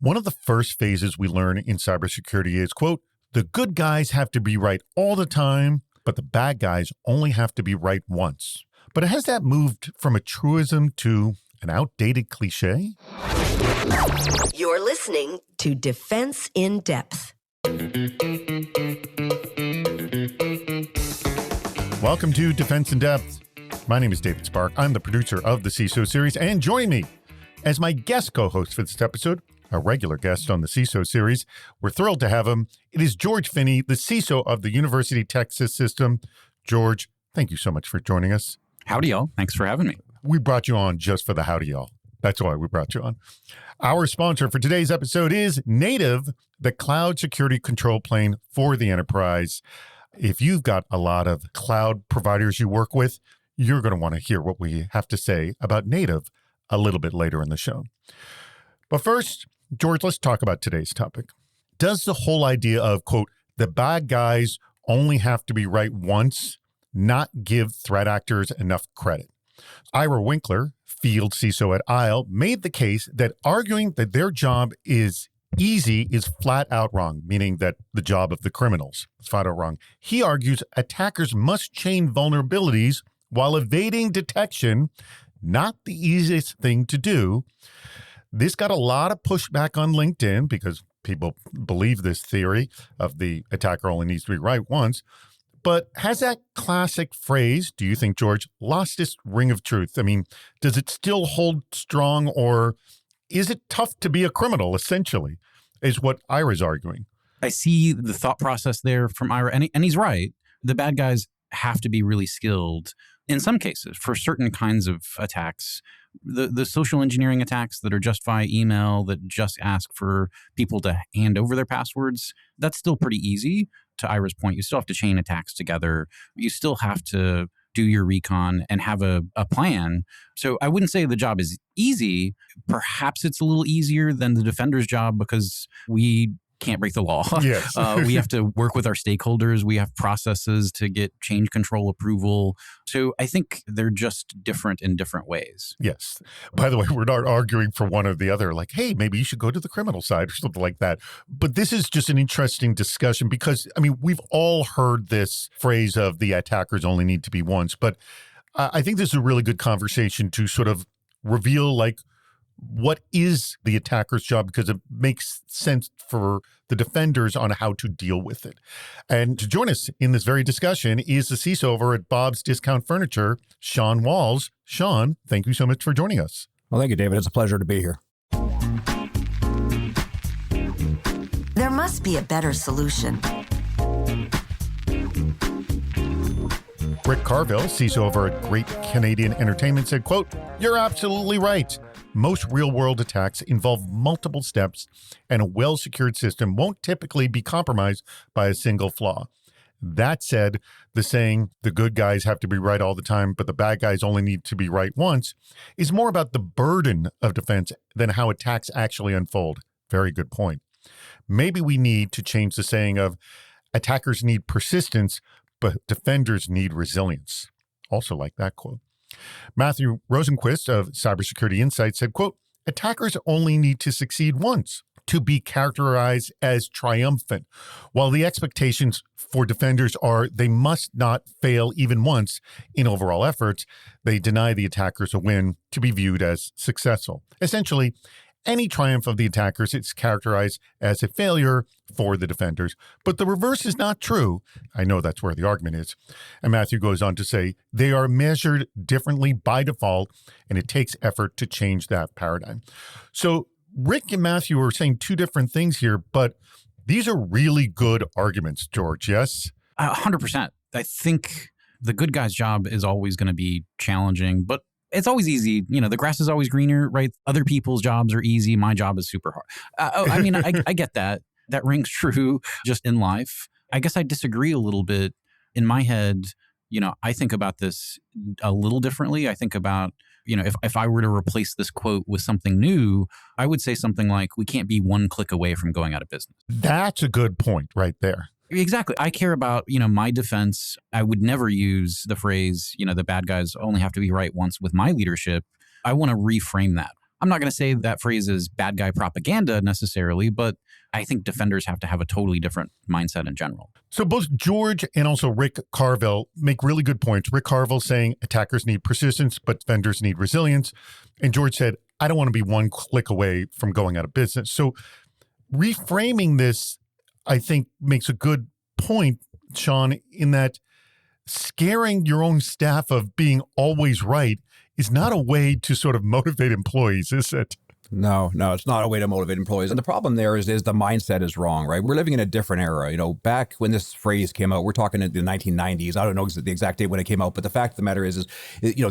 One of the first phases we learn in cybersecurity is, quote, the good guys have to be right all the time, but the bad guys only have to be right once. But has that moved from a truism to an outdated cliche? You're listening to Defense in Depth. Welcome to Defense in Depth. My name is David Spark. I'm the producer of the CISO series, and join me as my guest co-host for this episode, a regular guest on the CISO series. We're thrilled to have him. It is George Finney, the CISO of the University Texas System. George, thank you so much for joining us. Howdy, y'all. Thanks for having me. We brought you on just for the howdy, y'all. That's why we brought you on. Our sponsor for today's episode is Native, the cloud security control plane for the enterprise. If you've got a lot of cloud providers you work with, you're going to want to hear what we have to say about Native a little bit later in the show. But first, George, let's talk about today's topic. Does the whole idea of, quote, the bad guys only have to be right once not give threat actors enough credit? Ira Winkler, field CISO at ISLE, made the case that arguing that their job is easy is flat out wrong, meaning that the job of the criminals is flat out wrong. He argues attackers must chain vulnerabilities while evading detection, not the easiest thing to do. This got a lot of pushback on LinkedIn because people believe this theory of the attacker only needs to be right once. But has that classic phrase, do you think, George, lost its ring of truth? I mean, does it still hold strong, or is it tough to be a criminal, essentially, is what Ira's arguing? I see the thought process there from Ira, and he's right. The bad guys have to be really skilled in some cases for certain kinds of attacks. The social engineering attacks that are just via email, that just ask for people to hand over their passwords, that's still pretty easy. To Ira's point, you still have to chain attacks together. You still have to do your recon and have a plan. So I wouldn't say the job is easy. Perhaps it's a little easier than the defender's job because we can't break the law. Yes. We have to work with our stakeholders. We have processes to get change control approval. So I think they're just different in different ways. Yes. By the way, we're not arguing for one or the other, like, hey, maybe you should go to the criminal side or something like that. But this is just an interesting discussion because, I mean, we've all heard this phrase of the attackers only need to be once. But I think this is a really good conversation to sort of reveal, like, what is the attacker's job, because it makes sense for the defenders on how to deal with it. And to join us in this very discussion is the CISO over at Bob's Discount Furniture, Sean Walls. Sean, thank you so much for joining us. Well, thank you, David. It's a pleasure to be here. There must be a better solution. Rick Carville, CISO over at Great Canadian Entertainment, said, quote, you're absolutely right. Most real-world attacks involve multiple steps, and a well-secured system won't typically be compromised by a single flaw. That said, the saying, the good guys have to be right all the time, but the bad guys only need to be right once, is more about the burden of defense than how attacks actually unfold. Very good point. Maybe we need to change the saying of attackers need persistence, but defenders need resilience. Also like that quote. Matthew Rosenquist of Cybersecurity Insights said, quote, attackers only need to succeed once to be characterized as triumphant, while the expectations for defenders are they must not fail even once in overall efforts. They deny the attackers a win to be viewed as successful. Essentially, any triumph of the attackers is characterized as a failure for the defenders. But the reverse is not true. I know that's where the argument is. And Matthew goes on to say, they are measured differently by default, and it takes effort to change that paradigm. So Rick and Matthew are saying two different things here, but these are really good arguments, George, yes? 100%. I think the good guy's job is always going to be challenging, but it's always easy. You know, the grass is always greener, right? Other people's jobs are easy. My job is super hard. I get that. That rings true just in life. I guess I disagree a little bit. In my head, I think about this a little differently. I think about, if I were to replace this quote with something new, I would say something like, we can't be one click away from going out of business. That's a good point right there. Exactly. I care about, my defense. I would never use the phrase, the bad guys only have to be right once with my leadership. I want to reframe that. I'm not going to say that phrase is bad guy propaganda necessarily, but I think defenders have to have a totally different mindset in general. So both George and also Rick Carville make really good points. Rick Carville saying attackers need persistence, but defenders need resilience. And George said, I don't want to be one click away from going out of business. So reframing this, I think, makes a good point, Sean, in that scaring your own staff of being always right is not a way to sort of motivate employees, is it? No, it's not a way to motivate employees. And the problem there is the mindset is wrong, right? We're living in a different era. Back when this phrase came out, we're talking in the 1990s. I don't know the exact date when it came out, but the fact of the matter is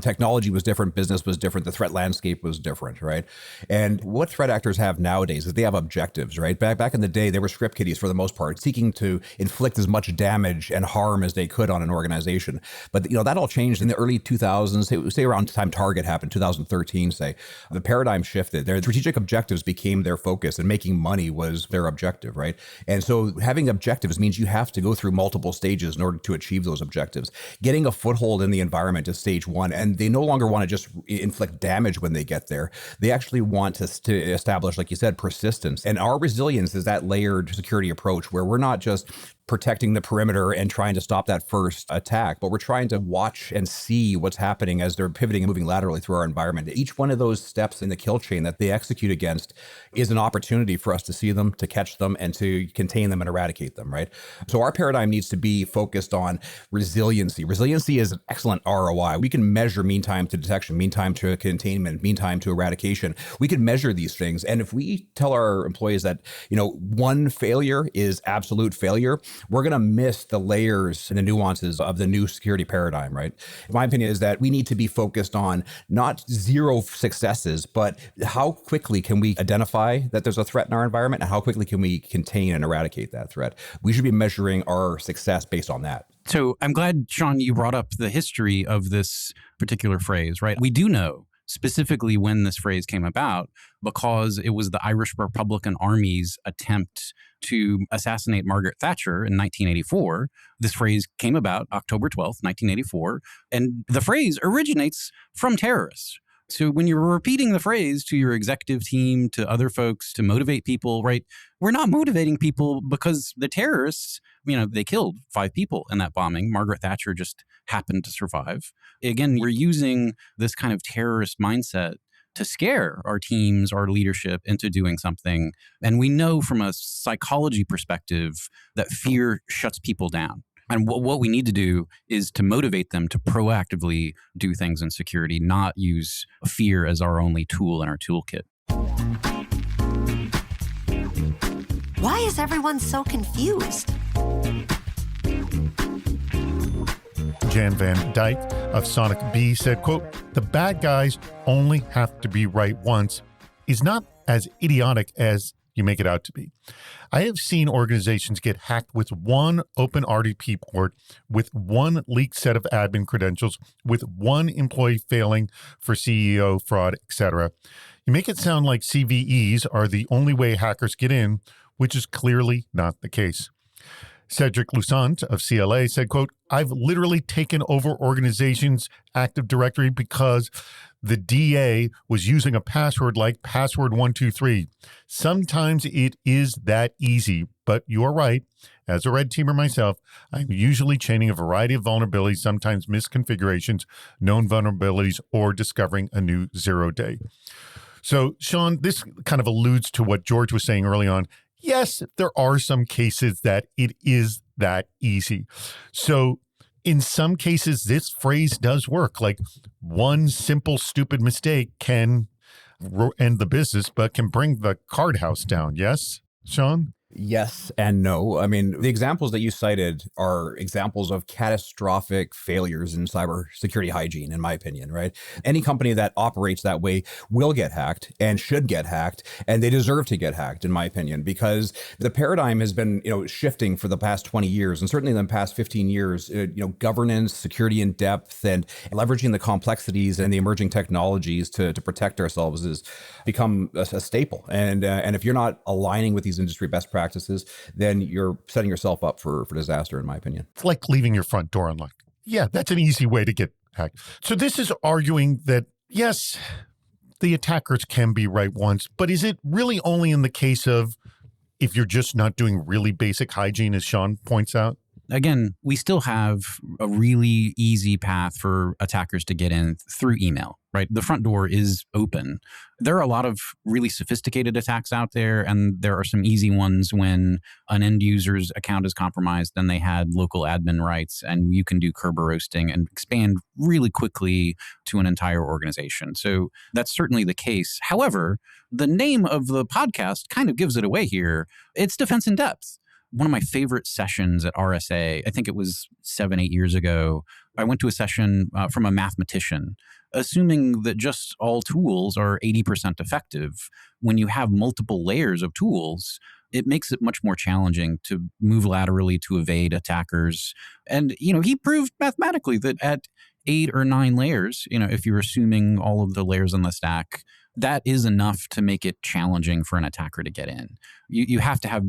technology was different, business was different, the threat landscape was different, right? And what threat actors have nowadays is they have objectives, right? Back in the day, they were script kiddies for the most part, seeking to inflict as much damage and harm as they could on an organization. But that all changed in the early 2000s, say around the time Target happened, 2013, say. The paradigm shifted. Their strategic objectives became their focus, and making money was their objective, right? And so having objectives means you have to go through multiple stages in order to achieve those objectives. Getting a foothold in the environment is stage one, and they no longer want to just inflict damage when they get there. They actually want to establish, like you said, persistence. And our resilience is that layered security approach where we're not just protecting the perimeter and trying to stop that first attack, but we're trying to watch and see what's happening as they're pivoting and moving laterally through our environment. Each one of those steps in the kill chain that they execute against is an opportunity for us to see them, to catch them, and to contain them and eradicate them, right? So our paradigm needs to be focused on resiliency. Resiliency is an excellent ROI. We can measure mean time to detection, mean time to containment, mean time to eradication. We can measure these things. And if we tell our employees that, one failure is absolute failure, we're going to miss the layers and the nuances of the new security paradigm, right? My opinion is that we need to be focused on not zero successes, but how quickly can we identify that there's a threat in our environment, and how quickly can we contain and eradicate that threat? We should be measuring our success based on that. So I'm glad, Sean, you brought up the history of this particular phrase, right? We do know specifically when this phrase came about because it was the Irish Republican Army's attempt to assassinate Margaret Thatcher in 1984. This phrase came about October 12th, 1984, and the phrase originates from terrorists. So when you're repeating the phrase to your executive team, to other folks, to motivate people, right? We're not motivating people because the terrorists, they killed 5 people in that bombing. Margaret Thatcher just happened to survive. Again, we're using this kind of terrorist mindset to scare our teams, our leadership into doing something. And we know from a psychology perspective that fear shuts people down. And what we need to do is to motivate them to proactively do things in security, not use fear as our only tool in our toolkit. Why is everyone so confused? Jan Van Dyke of Sonic B said, quote, the bad guys only have to be right once is not as idiotic as you make it out to be. I have seen organizations get hacked with one open RDP port, with one leaked set of admin credentials, with one employee failing for CEO fraud, etc. You make it sound like CVEs are the only way hackers get in, which is clearly not the case. Cedric Lusant of CLA said, quote, I've literally taken over organizations' Active Directory because the DA was using a password like password123. Sometimes it is that easy, but you're right. As a red teamer myself, I'm usually chaining a variety of vulnerabilities, sometimes misconfigurations, known vulnerabilities, or discovering a new 0-day. So, Sean, this kind of alludes to what George was saying early on. Yes, there are some cases that it is that easy. So in some cases, this phrase does work. Like one simple, stupid mistake can end the business, but can bring the card house down. Yes, Sean? Yes and no. I mean, the examples that you cited are examples of catastrophic failures in cybersecurity hygiene, in my opinion, right? Any company that operates that way will get hacked and should get hacked, and they deserve to get hacked, in my opinion, because the paradigm has been, shifting for the past 20 years, and certainly in the past 15 years, governance, security in depth, and leveraging the complexities and the emerging technologies to protect ourselves has become a staple. And if you're not aligning with these industry best practices, then you're setting yourself up for disaster, in my opinion. It's like leaving your front door unlocked. Yeah, that's an easy way to get hacked. So this is arguing that, yes, the attackers can be right once, but is it really only in the case of if you're just not doing really basic hygiene, as Sean points out? Again, we still have a really easy path for attackers to get in through email, right? The front door is open. There are a lot of really sophisticated attacks out there, and there are some easy ones when an end user's account is compromised and they had local admin rights, and you can do Kerberoasting and expand really quickly to an entire organization. So that's certainly the case. However, the name of the podcast kind of gives it away here. It's Defense in Depth. One of my favorite sessions at RSA, I think it was 7-8 years ago, I went to a session from a mathematician, assuming that just all tools are 80% effective. When you have multiple layers of tools, it makes it much more challenging to move laterally to evade attackers. And, he proved mathematically that at 8 or 9 layers, if you're assuming all of the layers on the stack, that is enough to make it challenging for an attacker to get in. You have to have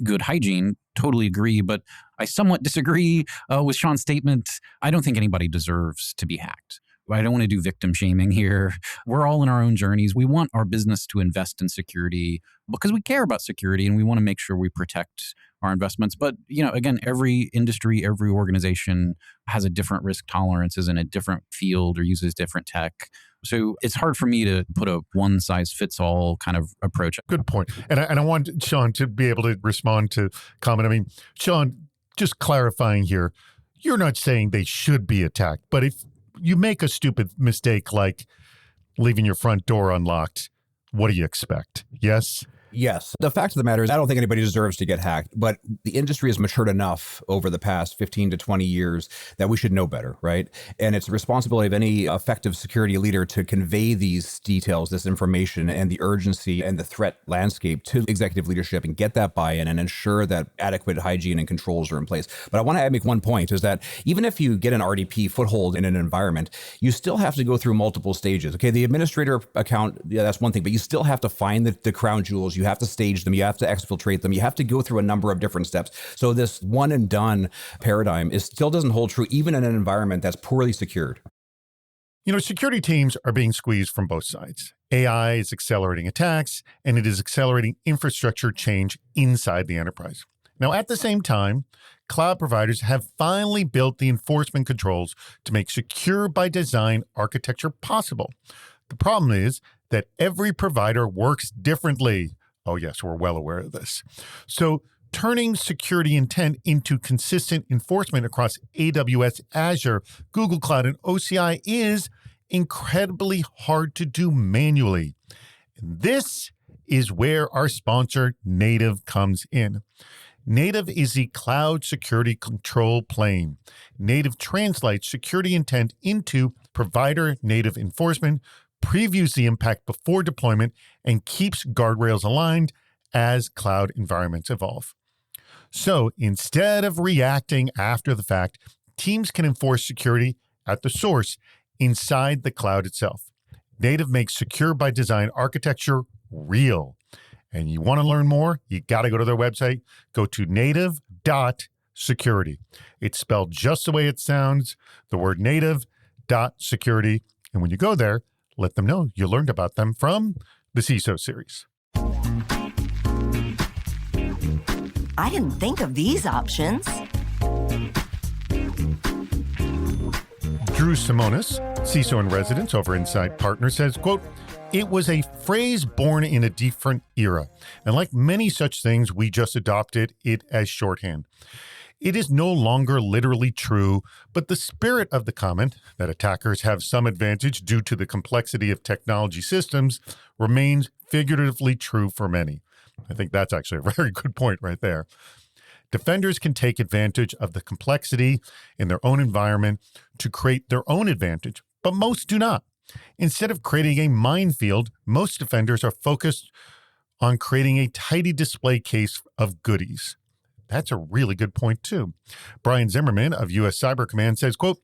good hygiene, totally agree, but I somewhat disagree with Sean's statement. I don't think anybody deserves to be hacked. I don't want to do victim shaming here. We're all in our own journeys. We want our business to invest in security because we care about security and we want to make sure we protect our investments. But, again, every industry, every organization has a different risk tolerance, is in a different field or uses different tech. So it's hard for me to put a one-size-fits-all kind of approach. Good point. And I want Sean to be able to respond to comment. I mean, Sean, just clarifying here, you're not saying they should be attacked, but if you make a stupid mistake like leaving your front door unlocked, what do you expect? Yes? Yes. The fact of the matter is, I don't think anybody deserves to get hacked, but the industry has matured enough over the past 15 to 20 years that we should know better, right? And it's the responsibility of any effective security leader to convey these details, this information, and the urgency and the threat landscape to executive leadership and get that buy-in and ensure that adequate hygiene and controls are in place. But I want to make one point, is that even if you get an RDP foothold in an environment, you still have to go through multiple stages. Okay, the administrator account, yeah, that's one thing, but you still have to find the crown jewels. You have to stage them. You have to exfiltrate them. You have to go through a number of different steps. So this one and done paradigm still doesn't hold true, even in an environment that's poorly secured. Security teams are being squeezed from both sides. AI is accelerating attacks, and it is accelerating infrastructure change inside the enterprise. Now, at the same time, cloud providers have finally built the enforcement controls to make secure by design architecture possible. The problem is that every provider works differently. Oh, yes, we're well aware of this. So turning security intent into consistent enforcement across AWS, Azure, Google Cloud, and OCI is incredibly hard to do manually. And this is where our sponsor, Native, comes in. Native is the cloud security control plane. Native translates security intent into provider native enforcement, previews the impact before deployment, and keeps guardrails aligned as cloud environments evolve. So instead of reacting after the fact, teams can enforce security at the source inside the cloud itself. Native makes secure by design architecture real. And you want to learn more? You got to go to their website. Go to native.security. It's spelled just the way it sounds, the word native.security. And when you go there, let them know you learned about them from the CISO series. I didn't think of these options. Drew Simonis, CISO in residence over Insight Partners, says, quote, "It was a phrase born in a different era. And like many such things, we just adopted it as shorthand. It is no longer literally true, but the spirit of the comment that attackers have some advantage due to the complexity of technology systems remains figuratively true for many." I think that's actually a very good point right there. Defenders can take advantage of the complexity in their own environment to create their own advantage, but most do not. Instead of creating a minefield, most defenders are focused on creating a tidy display case of goodies. That's a really good point, too. Brian Zimmerman of U.S. Cyber Command says, quote,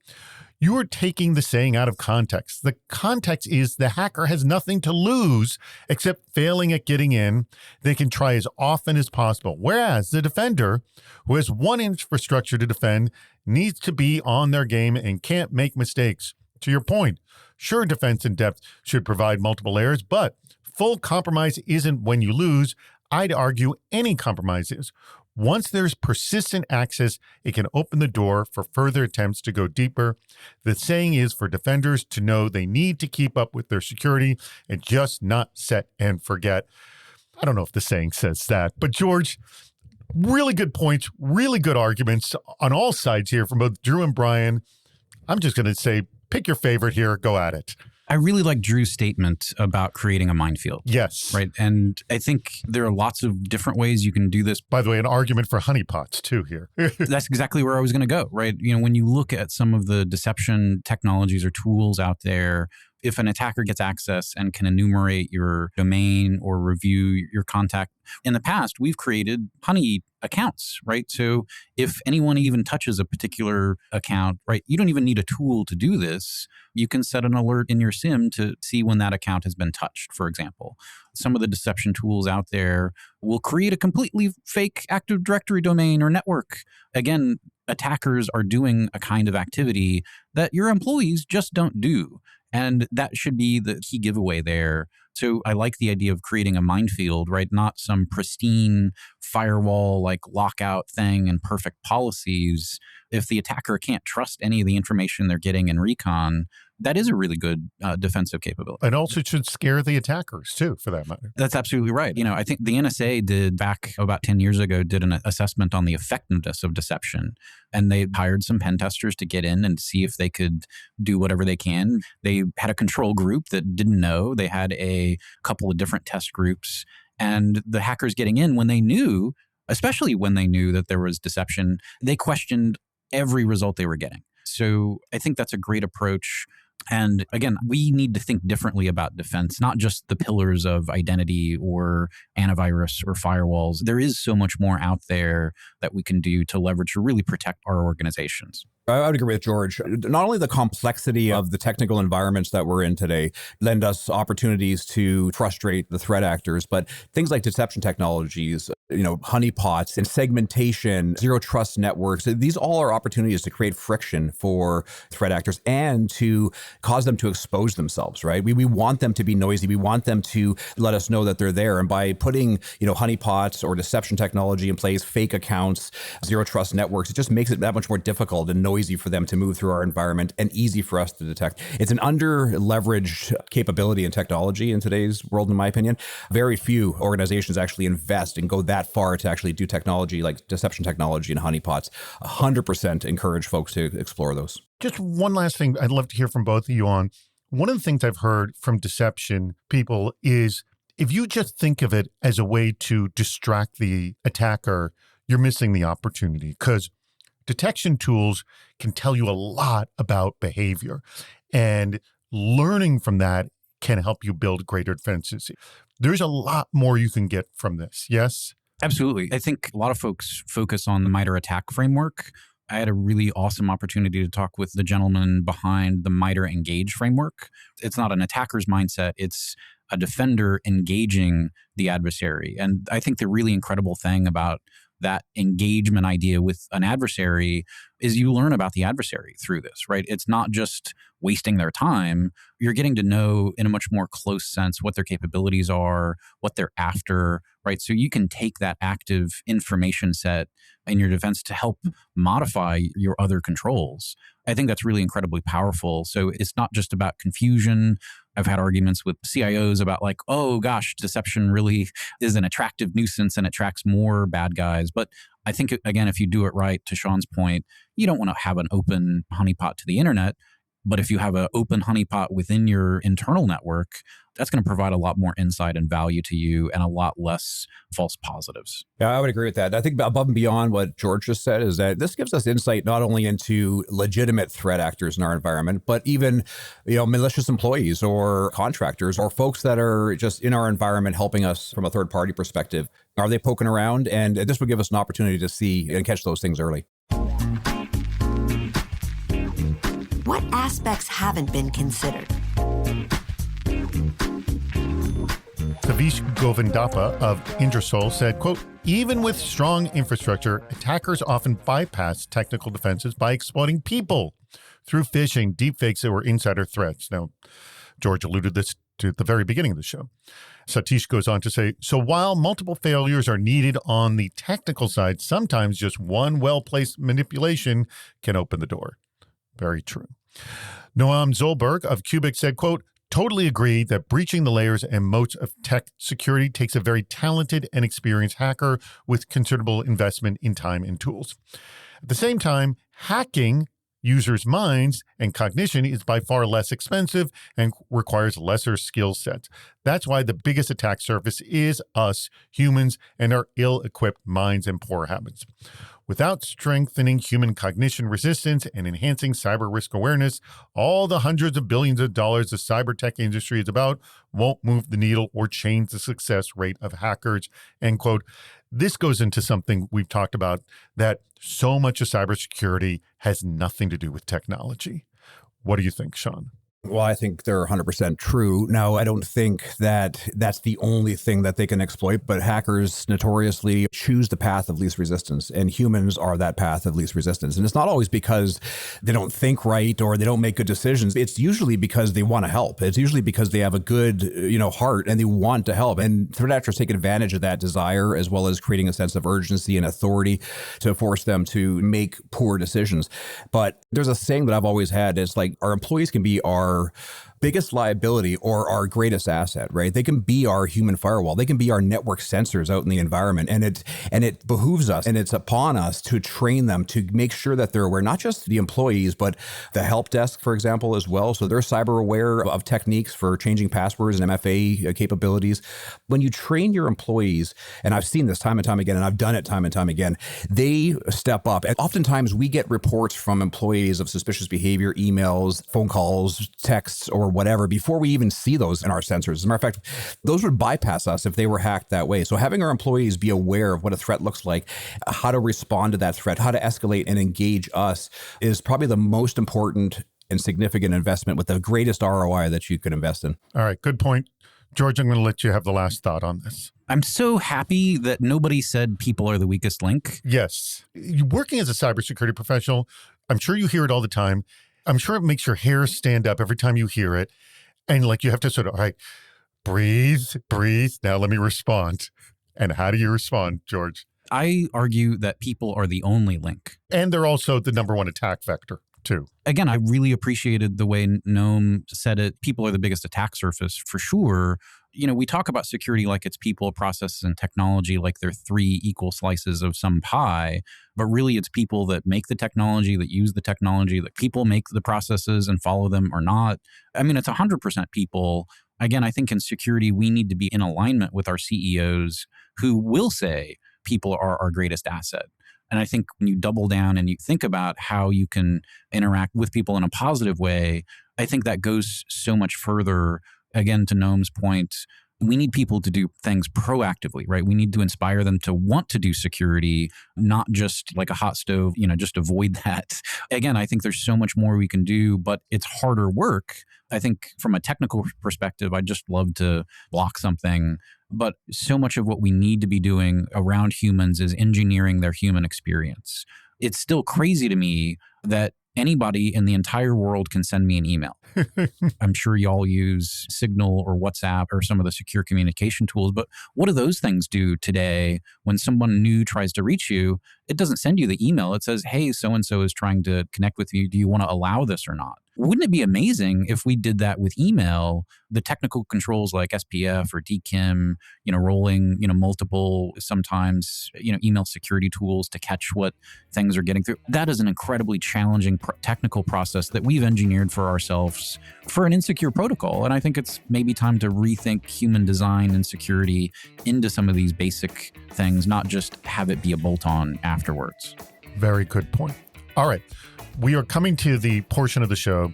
"You are taking the saying out of context. The context is the hacker has nothing to lose except failing at getting in. They can try as often as possible. Whereas the defender, who has one infrastructure to defend, needs to be on their game and can't make mistakes. To your point, sure, defense in depth should provide multiple layers, but full compromise isn't when you lose. I'd argue any compromise is. Once there's persistent access, it can open the door for further attempts to go deeper. The saying is for defenders to know they need to keep up with their security and just not set and forget. I don't know if the saying says that, but George, really good points, really good arguments on all sides here from both Drew and Brian. I'm just going to say, pick your favorite here, go at it. I really like Drew's statement about creating a minefield. Yes. Right. And I think there are lots of different ways you can do this. By the way, an argument for honeypots too here. That's exactly where I was going to go, right? When you look at some of the deception technologies or tools out there, if an attacker gets access and can enumerate your domain or review your contact, in the past, we've created honey accounts, right? So if anyone even touches a particular account, right, you don't even need a tool to do this. You can set an alert in your SIM to see when that account has been touched, for example. Some of the deception tools out there will create a completely fake Active Directory domain or network. Again, attackers are doing a kind of activity that your employees just don't do. And that should be the key giveaway there. So I like the idea of creating a minefield, right? Not some pristine firewall like lockout thing and perfect policies. If the attacker can't trust any of the information they're getting in recon, that is a really good defensive capability. And also it should scare the attackers too, for that matter. That's absolutely right. I think the NSA did back about 10 years ago, did an assessment on the effectiveness of deception. And they hired some pen testers to get in and see if they could do whatever they can. They had a control group that didn't know. They had a couple of different test groups. And the hackers getting in, when they knew, especially when they knew that there was deception, they questioned every result they were getting. So I think that's a great approach. And again, we need to think differently about defense, not just the pillars of identity or antivirus or firewalls. There is so much more out there that we can do to leverage to really protect our organizations. I would agree with George. Not only the complexity of the technical environments that we're in today lend us opportunities to frustrate the threat actors, but things like deception technologies, honeypots and segmentation, zero trust networks, these all are opportunities to create friction for threat actors and to cause them to expose themselves, right? We want them to be noisy. We want them to let us know that they're there. And by putting, honeypots or deception technology in place, fake accounts, zero trust networks, it just makes it that much more difficult and noisy for them to move through our environment and easy for us to detect. It's an under-leveraged capability and technology in today's world, in my opinion. Very few organizations actually invest and go that far to actually do technology like deception technology and honeypots. 100% encourage folks to explore those. Just one last thing I'd love to hear from both of you on. One of the things I've heard from deception people is if you just think of it as a way to distract the attacker, you're missing the opportunity, because detection tools can tell you a lot about behavior, and learning from that can help you build greater defenses. There's a lot more you can get from this. Yes? Absolutely. I think a lot of folks focus on the MITRE ATT&CK framework. I had a really awesome opportunity to talk with the gentleman behind the MITRE ENGAGE framework. It's not an attacker's mindset. It's a defender engaging the adversary. And I think the really incredible thing about that engagement idea with an adversary is you learn about the adversary through this, right? It's not just wasting their time. You're getting to know in a much more close sense what their capabilities are, what they're after, right? So you can take that active information set in your defense to help modify your other controls. I think that's really incredibly powerful. So it's not just about confusion. I've had arguments with CIOs about like, oh gosh, deception really is an attractive nuisance and attracts more bad guys. But I think, again, if you do it right, to Sean's point, you don't want to have an open honeypot to the internet. But if you have an open honeypot within your internal network, that's going to provide a lot more insight and value to you and a lot less false positives. Yeah, I would agree with that. I think above and beyond what George just said is that this gives us insight not only into legitimate threat actors in our environment, but even, malicious employees or contractors or folks that are just in our environment helping us from a third party perspective. Are they poking around? And this would give us an opportunity to see and catch those things early. What aspects haven't been considered? Kavish Govindappa of Indrasol said, quote, even with strong infrastructure, attackers often bypass technical defenses by exploiting people. through phishing, deepfakes, or insider threats. Now, George alluded this to at the very beginning of the show. Satish goes on to say, so while multiple failures are needed on the technical side, sometimes just one well-placed manipulation can open the door. Very true. Noam Zolberg of Cubic said, quote, totally agree that breaching the layers and moats of tech security takes a very talented and experienced hacker with considerable investment in time and tools. At the same time, hacking users' minds and cognition is by far less expensive and requires lesser skill sets. That's why the biggest attack surface is us, humans, and our ill-equipped minds and poor habits. Without strengthening human cognition resistance and enhancing cyber risk awareness, all the hundreds of billions of dollars the cyber tech industry is about won't move the needle or change the success rate of hackers, end quote. This goes into something we've talked about, that so much of cybersecurity has nothing to do with technology. What do you think, Sean? Well, I think they're 100% true. Now, I don't think that that's the only thing that they can exploit, but hackers notoriously choose the path of least resistance, and humans are that path of least resistance. And it's not always because they don't think right or they don't make good decisions. It's usually because they want to help. It's usually because they have a good, heart and they want to help. And threat actors take advantage of that desire, as well as creating a sense of urgency and authority to force them to make poor decisions. But there's a saying that I've always had. It's like, our employees can be our biggest liability or our greatest asset, right? They can be our human firewall. They can be our network sensors out in the environment. And it behooves us, and it's upon us to train them, to make sure that they're aware, not just the employees, but the help desk, for example, as well. So they're cyber aware of techniques for changing passwords and MFA capabilities. When you train your employees, and I've seen this time and time again, and I've done it time and time again, they step up. And oftentimes we get reports from employees of suspicious behavior, emails, phone calls, texts, or whatever, before we even see those in our sensors. As a matter of fact, those would bypass us if they were hacked that way. So having our employees be aware of what a threat looks like, how to respond to that threat, how to escalate and engage us is probably the most important and significant investment with the greatest ROI that you could invest in. All right, good point. George, I'm going to let you have the last thought on this. I'm so happy that nobody said people are the weakest link. Yes. Working as a cybersecurity professional, I'm sure you hear it all the time. I'm sure it makes your hair stand up every time you hear it. And you have to sort of, all right, breathe. Now let me respond. And how do you respond, George? I argue that people are the only link. And they're also the number one attack vector, too. Again, I really appreciated the way Noam said it. People are the biggest attack surface, for sure. We talk about security like it's people, processes, and technology, like they're three equal slices of some pie. But really, it's people that make the technology, that use the technology, that people make the processes and follow them or not. I mean, it's 100% people. Again, I think in security, we need to be in alignment with our CEOs who will say people are our greatest asset. And I think when you double down and you think about how you can interact with people in a positive way, I think that goes so much further. Again, to Noam's point, we need people to do things proactively, right? We need to inspire them to want to do security, not just like a hot stove, just avoid that. Again, I think there's so much more we can do, but it's harder work. I think from a technical perspective, I'd just love to block something. But so much of what we need to be doing around humans is engineering their human experience. It's still crazy to me that anybody in the entire world can send me an email. I'm sure y'all use Signal or WhatsApp or some of the secure communication tools, but what do those things do today when someone new tries to reach you? It doesn't send you the email. It says, hey, so-and-so is trying to connect with you. Do you want to allow this or not? Wouldn't it be amazing if we did that with email? The technical controls like SPF or DKIM, rolling, multiple, sometimes, email security tools to catch what things are getting through. That is an incredibly challenging technical process that we've engineered for ourselves for an insecure protocol. And I think it's maybe time to rethink human design and security into some of these basic things, not just have it be a bolt-on afterwards. Very good point. All right. We are coming to the portion of the show.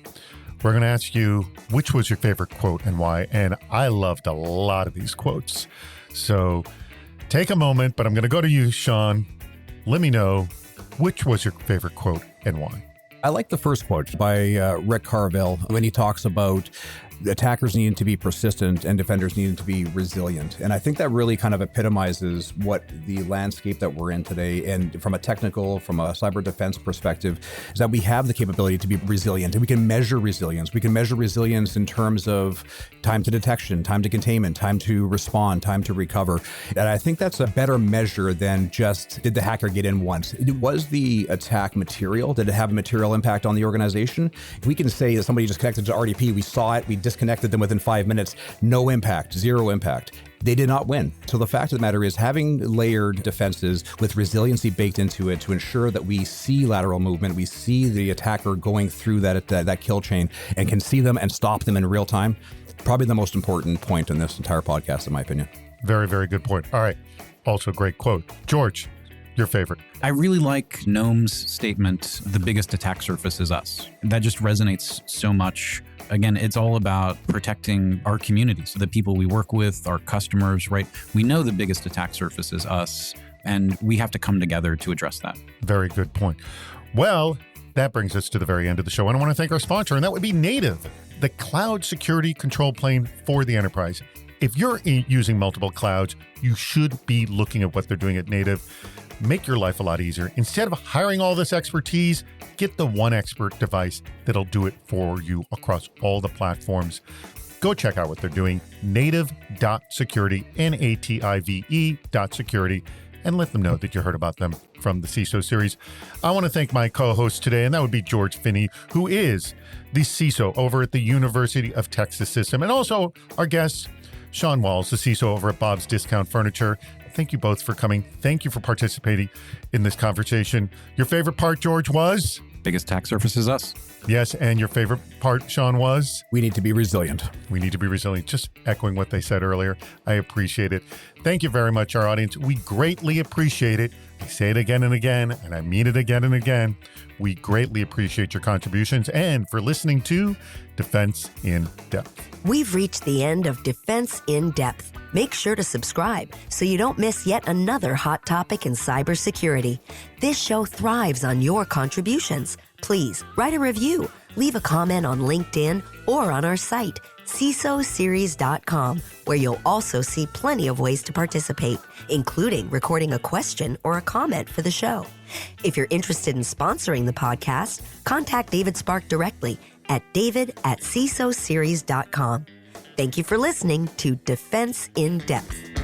We're going to ask you, which was your favorite quote and why? And I loved a lot of these quotes. So take a moment, but I'm going to go to you, Sean. Let me know, which was your favorite quote and why? I like the first quote by Rick Carville when he talks about attackers needed to be persistent and defenders needed to be resilient. And I think that really kind of epitomizes what the landscape that we're in today, and from a technical, from a cyber defense perspective, is that we have the capability to be resilient, and we can measure resilience. We can measure resilience in terms of time to detection, time to containment, time to respond, time to recover. And I think that's a better measure than just, did the hacker get in once? Was the attack material? Did it have a material impact on the organization? If we can say that somebody just connected to RDP, we saw it, we disconnected them within 5 minutes, no impact, zero impact. They did not win. So the fact of the matter is, having layered defenses with resiliency baked into it to ensure that we see lateral movement, we see the attacker going through that kill chain and can see them and stop them in real time, probably the most important point in this entire podcast, in my opinion. Very, very good point. All right. Also, great quote. George, your favorite. I really like Gnome's statement, the biggest attack surface is us. That just resonates so much. Again, it's all about protecting our community, so the people we work with, our customers, right? We know the biggest attack surface is us, and we have to come together to address that. Very good point. Well, that brings us to the very end of the show, and I want to thank our sponsor, and that would be Native, the cloud security control plane for the enterprise. If you're using multiple clouds, you should be looking at what they're doing at Native. Make your life a lot easier. Instead of hiring all this expertise, get the one expert device that'll do it for you across all the platforms. Go check out what they're doing, native.security, native.security, and let them know that you heard about them from the CISO series. I want to thank my co-host today, and that would be George Finney, who is the CISO over at the University of Texas System, and also our guest, Sean Walls, the CISO over at Bob's Discount Furniture. Thank you both for coming. Thank you for participating in this conversation. Your favorite part, George, was? Biggest attack surface is us. Yes, and your favorite part, Sean, was? We need to be resilient. We need to be resilient. Just echoing what they said earlier. I appreciate it. Thank you very much, our audience. We greatly appreciate it. I say it again and again, and I mean it again and again. We greatly appreciate your contributions and for listening to Defense in Depth. We've reached the end of Defense in Depth. Make sure to subscribe so you don't miss yet another hot topic in cybersecurity. This show thrives on your contributions. Please write a review, leave a comment on LinkedIn or on our site, CISOseries.com, where you'll also see plenty of ways to participate, including recording a question or a comment for the show. If you're interested in sponsoring the podcast, contact David Spark directly at david@CISOseries.com. Thank you for listening to Defense in Depth.